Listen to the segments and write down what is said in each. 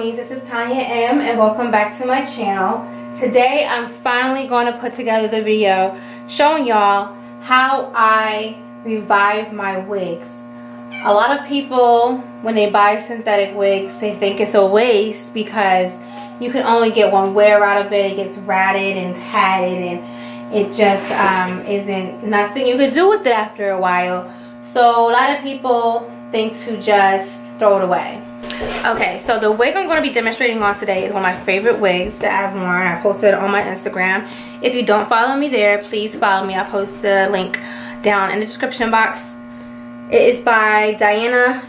mommies, this is Tanya M and welcome back to my channel. Today I'm finally going to put together the video showing y'all how I revive my wigs. A lot of people, when they buy synthetic wigs, they think it's a waste because you can only get one wear out of it. It gets ratted and tatted and it just isn't nothing you can do with it after a while. So a lot of people think to just throw it away. Okay, so the wig I'm going to be demonstrating on today is one of my favorite wigs that I've worn. I posted it on my Instagram. If you don't follow me there, please follow me. I'll post the link down in the description box. It is by Diana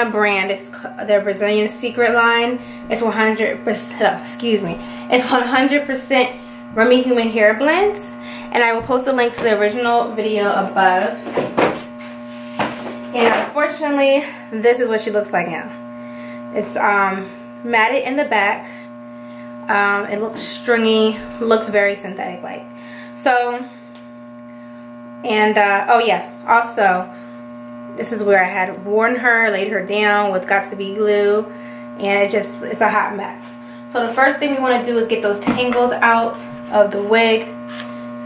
brand. It's their Brazilian Secret line. It's 100%, excuse me. It's 100% Remy Human hair blends. And I will post a link to the original video above. And unfortunately, this is what she looks like now. It's matted in the back. It looks stringy, looks very synthetic like. So, and oh yeah, also, this is where I had worn her, laid her down with Got2b glue, and it's a hot mess. So the first thing we want to do is get those tangles out of the wig.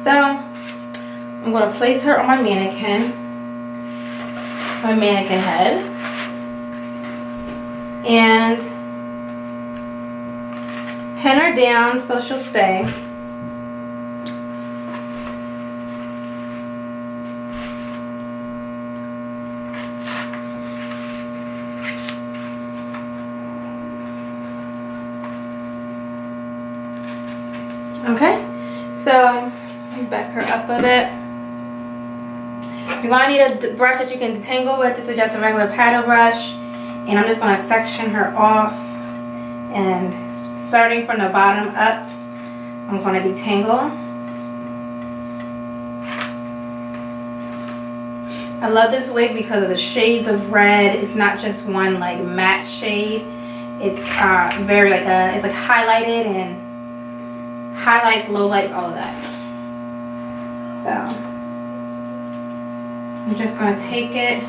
So, I'm going to place her on my mannequin head, and pin her down so she'll stay. Okay, so let's back her up a bit. You're going to need a brush that you can detangle with. This is just a regular paddle brush. And I'm just going to section her off. And starting from the bottom up, I'm going to detangle. I love this wig because of the shades of red. It's not just one like matte shade. It's very like it's like highlighted and highlights, lowlights, all of that. So I'm just going to take it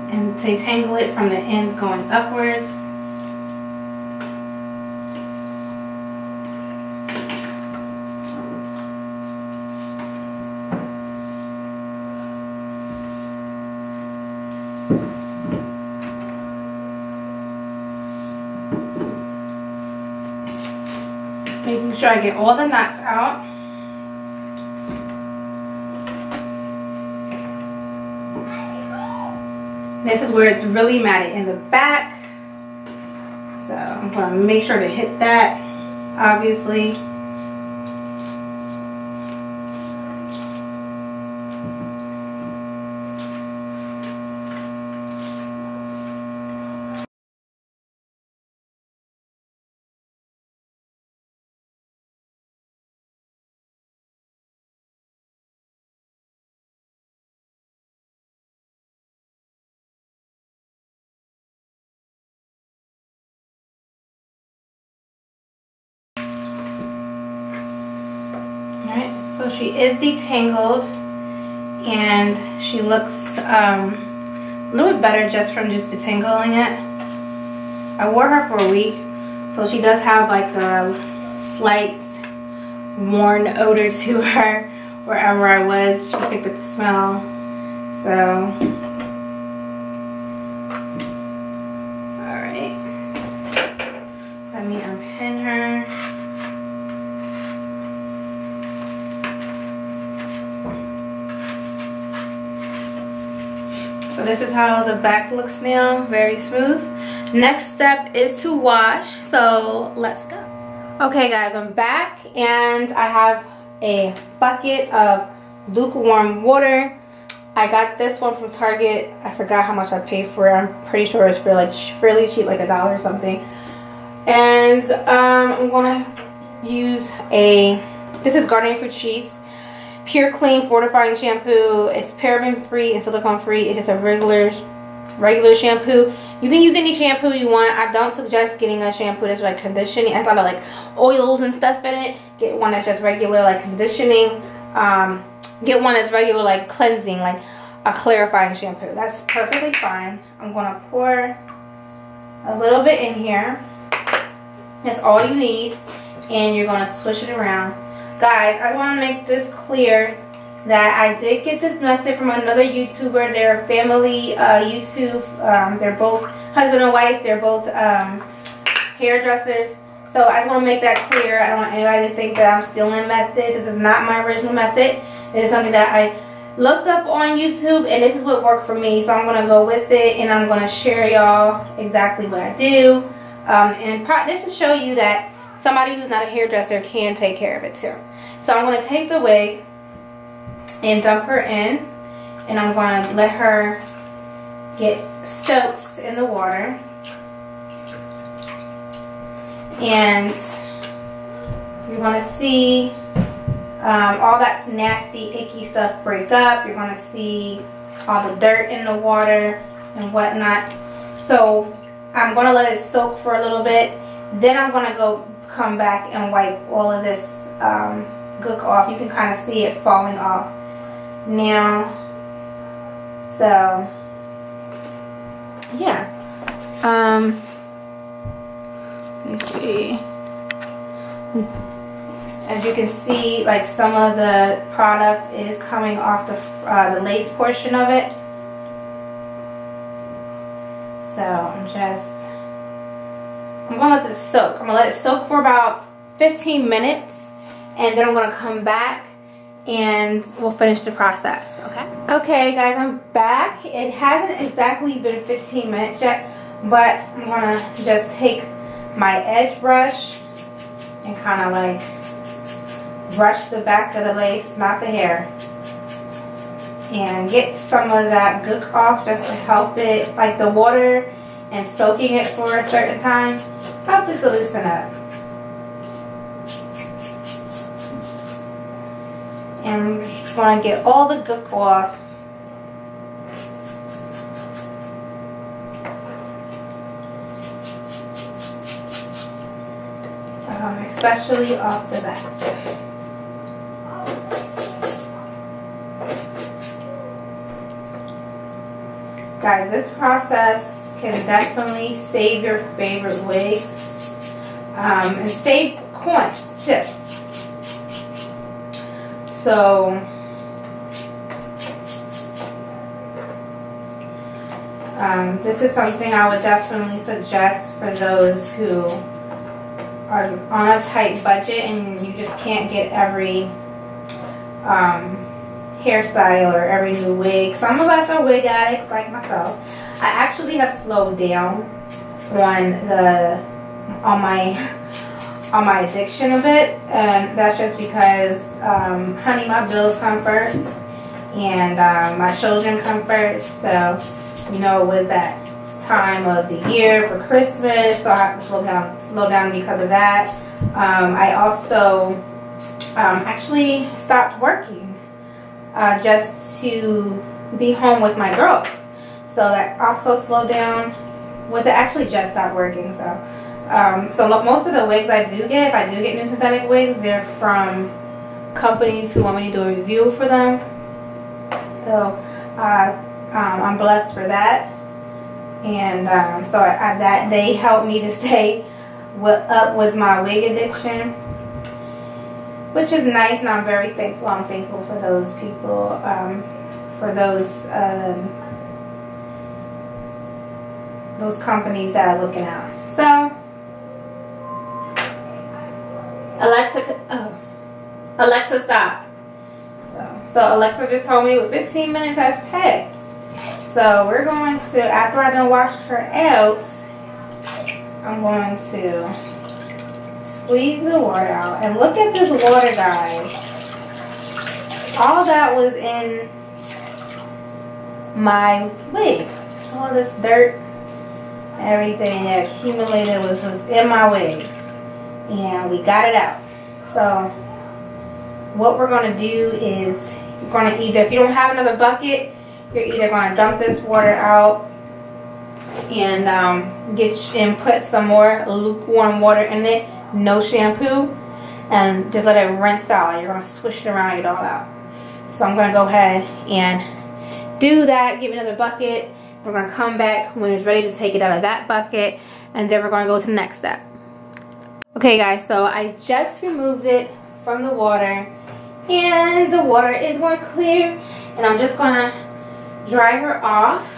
and detangle it from the ends going upwards. Making sure I get all the knots out. This is where it's really matted in the back. So I'm going to make sure to hit that, obviously. So she is detangled and she looks a little bit better just from just detangling it. I wore her for a week, so she does have like a slight worn odor to her. Wherever I was, she picked up the smell. So, alright. Let me unpin her. So this is how the back looks now, very smooth. Next step is to wash, so let's go. Okay guys, I'm back and I have a bucket of lukewarm water. I got this one from Target. I forgot how much I paid for it. I'm pretty sure it's for like fairly cheap, like $1 or something. And I'm gonna use this is Garden Fruit Cheese Pure Clean Fortifying Shampoo. It's paraben free and silicone free. It's just a regular shampoo. You can use any shampoo you want. I don't suggest getting a shampoo that's like conditioning. It's a lot of like oils and stuff in it. Get one that's just regular like conditioning. Get one that's regular like cleansing, like a clarifying shampoo. That's perfectly fine. I'm gonna pour a little bit in here. That's all you need. And you're going to swish it around. Guys, I want to make this clear that I did get this message from another YouTuber. They're a family YouTube. They're both husband and wife. They're both hairdressers. So I just want to make that clear. I don't want anybody to think that I'm stealing methods. This is not my original method. It is something that I looked up on YouTube, and this is what worked for me. So I'm going to go with it, and I'm going to share y'all exactly what I do. And this to show you that somebody who's not a hairdresser can take care of it too. So I'm going to take the wig and dump her in, and I'm going to let her get soaked in the water. And you're going to see all that nasty, icky stuff break up. You're going to see all the dirt in the water and whatnot. So I'm going to let it soak for a little bit. Then I'm going to come back and wipe all of this gook off. You can kind of see it falling off now. So yeah. Let me see. As you can see, like some of the product is coming off the lace portion of it. So I'm going to let this soak. I'm going to let it soak for about 15 minutes, and then I'm going to come back and we'll finish the process, okay? Okay guys, I'm back. It hasn't exactly been 15 minutes yet, but I'm going to just take my edge brush and kind of like brush the back of the lace, not the hair, and get some of that gook off just to help it, like the water and soaking it for a certain time, help this to loosen up. And I'm just going to get all the gook off. Especially off the back. Guys, this process can definitely save your favorite wigs and save coins too. So this is something I would definitely suggest for those who are on a tight budget and you just can't get every hairstyle or every new wig. Some of us are wig addicts like myself. I actually have slowed down on my addiction a bit, and that's just because honey, my bills come first, and my children come first. So you know, with that time of the year for Christmas, so I have to slow down because of that. I also actually stopped working just to be home with my girls, so that also slowed down with it. Actually just stopped working. So most of the wigs I do get, if I do get new synthetic wigs, they're from companies who want me to do a review for them. So I'm blessed for that. And so that they help me to stay up with my wig addiction, which is nice, and I'm very thankful. I'm thankful for those people, for those companies that are looking out. So Alexa, stop. So Alexa just told me 15 minutes has passed. So we're going to, after I done washed her out, I'm going to squeeze the water out. And look at this water, guys. All that was in my wig. All this dirt, everything that accumulated was in my wig. And we got it out. So what we're going to do is, you're going to either, if you don't have another bucket, you're either going to dump this water out and put some more lukewarm water in it, no shampoo, and just let it rinse out. You're going to swish it around and get it all out. So I'm going to go ahead and do that, give it another bucket. We're going to come back when it's ready to take it out of that bucket, and then we're going to go to the next step. Okay guys, so I just removed it from the water, and the water is more clear, and I'm just going to dry her off.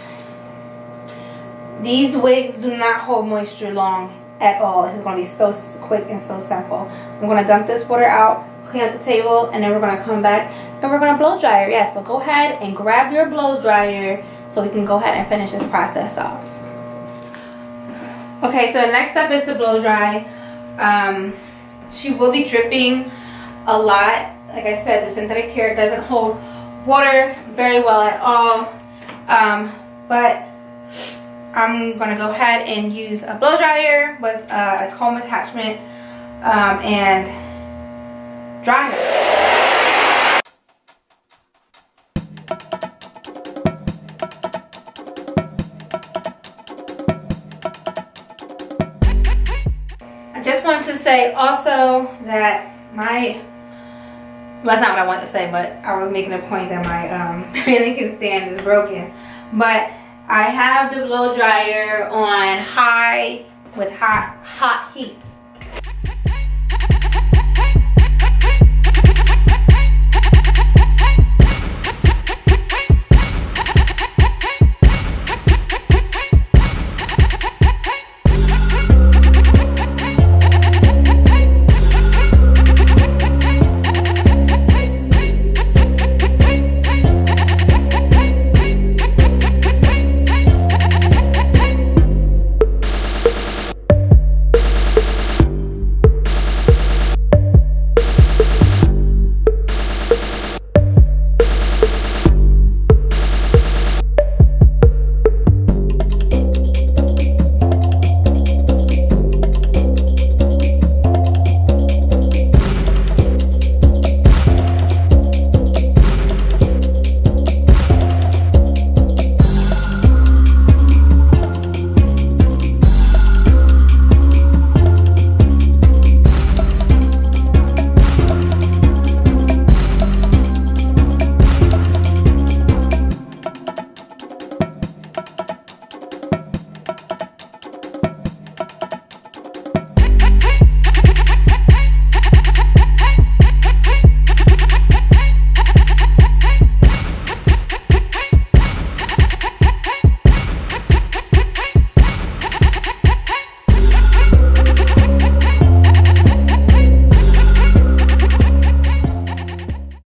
These wigs do not hold moisture long at all. This is going to be so quick and so simple. I'm going to dump this water out, clean up the table, and then we're going to come back and we're going to blow dry her. Yeah, so go ahead and grab your blow dryer so we can go ahead and finish this process off. Okay, so the next step is to blow dry. She will be dripping a lot. Like I said, the synthetic hair doesn't hold water very well at all. But I'm going to go ahead and use a blow dryer with a comb attachment and dry her. I just wanted to say also that well, that's not what I wanted to say, but I was making a point that my mannequin stand is broken. But I have the blow dryer on high with hot heat.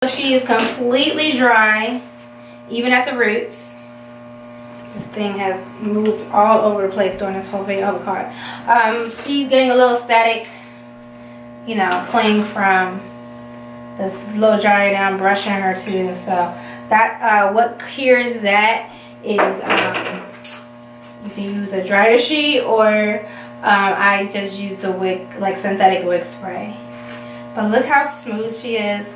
She is completely dry, even at the roots. This thing has moved all over the place during this whole video. Oh God. She's getting a little static, you know, cling from the blow dryer that I'm brushing her too. So that what cures that is you can use a dryer sheet, or I just use the wig, like synthetic wig spray. But look how smooth she is.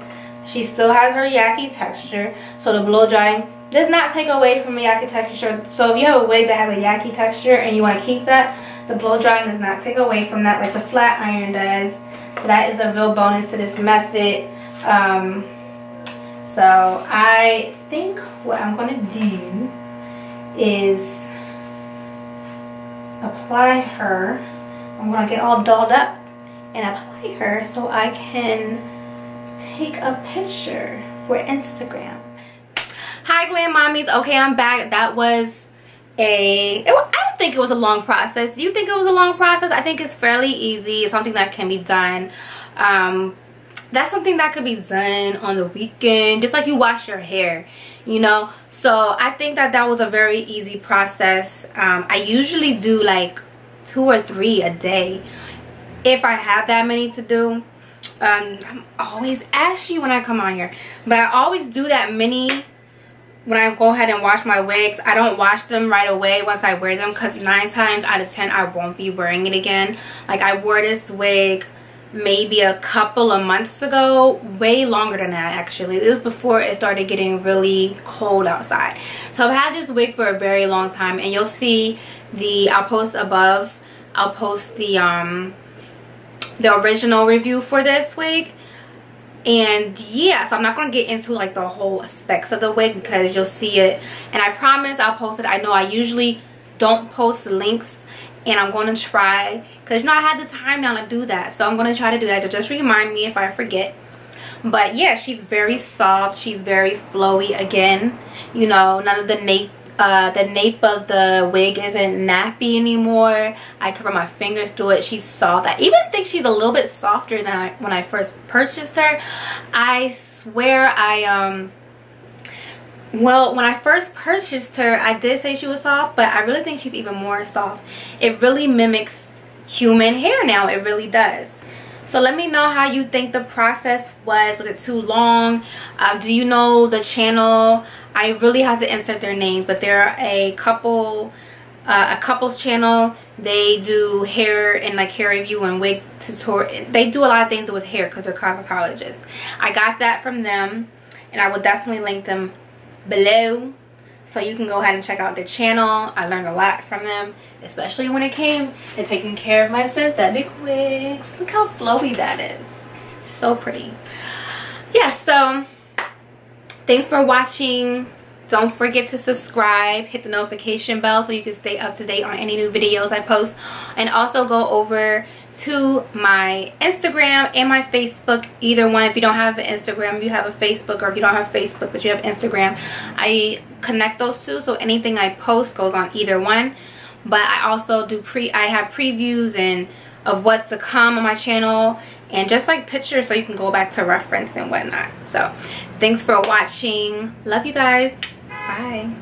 She still has her yaki texture, so the blow drying does not take away from the yaki texture. So if you have a wig that has a yaki texture and you want to keep that, the blow drying does not take away from that like the flat iron does. So that is a real bonus to this method. So I think what I'm going to do is apply her. I'm going to get all dolled up and apply her so I can take a picture for Instagram. Hi Glam mommies. Okay, I'm back. That was I don't think it was a long process. Do you think it was a long process? I think it's fairly easy. It's something that can be done. That's something that could be done on the weekend, just like you wash your hair, you know. So I think that that was a very easy process. I usually do like 2 or 3 a day if I have that many to do. I'm always ashy when I come on here, but I always do that many when I go ahead and wash my wigs. I don't wash them right away once I wear them, because 9 times out of 10 I won't be wearing it again. Like I wore this wig maybe a couple of months ago, way longer than that actually. It was before it started getting really cold outside. So I've had this wig for a very long time, and you'll see I'll post above, I'll post the original review for this wig. And yeah, so I'm not going to get into like the whole specs of the wig because you'll see it, and I promise I'll post it. I know I usually don't post links and I'm going to try, because you know I had the time now to do that, so I'm going to try to do that. Just remind me if I forget. But yeah, she's very soft, she's very flowy. Again, you know, none of the nape of the wig isn't nappy anymore. I can run my fingers through it. She's soft. I even think she's a little bit softer than when I first purchased her. I swear well, when I first purchased her, I did say she was soft, but I really think she's even more soft. It really mimics human hair now. It really does. So let me know how you think the process was. Was it too long? Do you know the channel? I really have to insert their name, but they're a couple's channel. They do hair and like hair review and wig tutorial. They do a lot of things with hair because they're cosmetologists. I got that from them, and I will definitely link them below, so you can go ahead and check out their channel. I learned a lot from them, especially when it came to taking care of my synthetic wigs. Look how flowy that is. So pretty. Yeah, so thanks for watching. Don't forget to subscribe, hit the notification bell so you can stay up to date on any new videos I post, and also go over to my Instagram and my Facebook, either one. If you don't have an Instagram, you have a Facebook, or if you don't have Facebook but you have Instagram, I connect those two, so anything I post goes on either one. But I also do I have previews and of what's to come on my channel, and just like pictures so you can go back to reference and whatnot. So thanks for watching. Love you guys. Bye.